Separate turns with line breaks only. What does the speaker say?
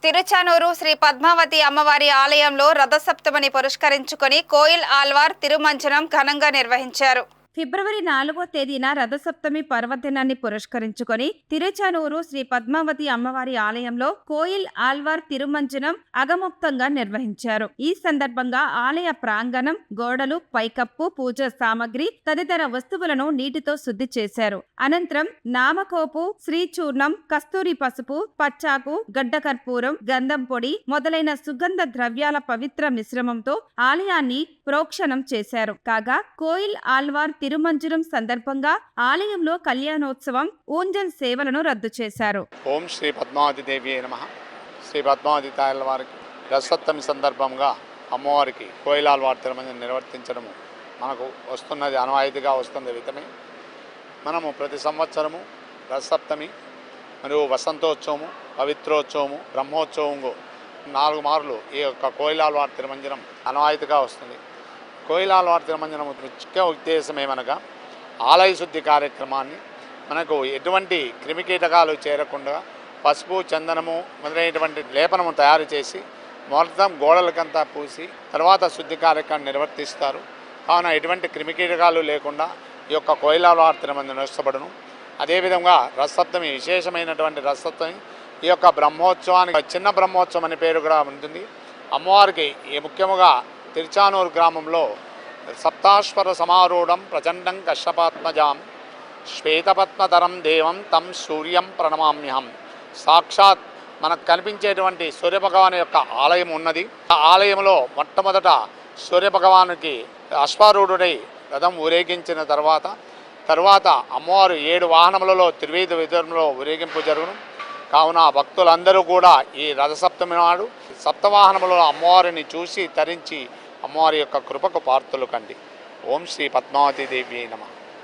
తిరుచానూరు శ్రీ పద్మావతి అమ్మవారి ఆలయంలో రథసప్తమిని పురస్కరించుకొని కోయిల్ ఆల్వార్ తిరుమంజనం ఘనంగా నిర్వహించారు. ఫిబ్రవరి 4వ తేదీన రథసప్తమి పర్వదినాన్ని పురస్కరించుకొని తిరుచానూరు శ్రీ పద్మావతి అమ్మవారి ఆలయంలో కోయిల్ ఆల్వార్ తిరుమంజనం అగముక్తంగా నిర్వహించారు. ఈ సందర్భంగా ఆలయ ప్రాంగణం, గోడలు, పైకప్పు, పూజ సామగ్రి తదితర వస్తువులను నీటితో శుద్ధి చేశారు. అనంతరం నామకోపు, శ్రీచూర్ణం, కస్తూరి పసుపు, పచ్చాకు, గడ్డకర్పూరం, గంధం పొడి మొదలైన సుగంధ ద్రవ్యాల పవిత్ర మిశ్రమంతో ఆలయాన్ని ప్రోక్షణం చేశారు. కాగా కోయిల్ ఆల్వార్ తిరుమంజనం సందర్భంగా ఆలయంలో కళ్యాణోత్సవం, ఊంజల్ సేవలను రద్దు చేశారు.
ఓం శ్రీ పద్మావతి దేవి నమః. శ్రీ పద్మావతి తాయల వారికి రథసప్తమి సందర్భంగా అమ్మవారికి కోయిల్ ఆల్వార్ తిరుమంజనం నిర్వర్తించడము మనకు వస్తున్నది, ఆనవాయితీగా వస్తుంది విధమే. మనము ప్రతి సంవత్సరము రథసప్తమి మరియు వసంతోత్సవము, పవిత్రోత్సవము, బ్రహ్మోత్సవము 4 మార్లు ఈ యొక్క కోయిల్ ఆల్వార్ తిరుమంజనం ఆనవాయితీగా వస్తుంది. కోయిల్ ఆల్వార్ తిరుమంజనం ముఖ్య ఉద్దేశం ఏమనగా ఆలయ శుద్ధి కార్యక్రమాన్ని మనకు ఎటువంటి క్రిమికీటకాలు చేరకుండా పసుపు, చందనము మొదలైనటువంటి లేపనము తయారు చేసి మొత్తం గోడలకంతా పూసి తర్వాత శుద్ధి కార్యక్రమం నిర్వర్తిస్తారు. కావున ఎటువంటి క్రిమికీటకాలు లేకుండా ఈ యొక్క కోయిల్ ఆల్వార్ తిరుమంజనం నిర్వహించబడును. అదేవిధంగా రథసప్తమి విశేషమైనటువంటి రథసప్తమి ఈ యొక్క బ్రహ్మోత్సవానికి చిన్న బ్రహ్మోత్సవం అనే పేరు కూడా ఉంటుంది. అమ్మవారికి ముఖ్యముగా తిరుచానూరు గ్రామంలో సప్తాశ్వర సమారూఢం ప్రచండం కశ్యపాత్మజాం శ్వేతపద్మధరం దేవం తం సూర్యం ప్రణమామ్యహం. సాక్షాత్ మనకు కనిపించేటువంటి సూర్యభగవాను యొక్క ఆలయం ఉన్నది. ఆ ఆలయంలో మొట్టమొదట సూర్యభగవానుకి అశ్వారూఢుడై రథం ఊరేగించిన తర్వాత అమ్మవారు 7 వాహనములలో త్రివేద విధానంలో ఊరేగింపు జరుగును. కావున భక్తులందరూ కూడా ఈ రథసప్తమి నాడు సప్తవాహనములో అమ్మవారిని చూసి తరించి అమ్మవారి యొక్క కృపకు పాత్రులు కండి. ఓం శ్రీ పద్మావతి దేవి నమః.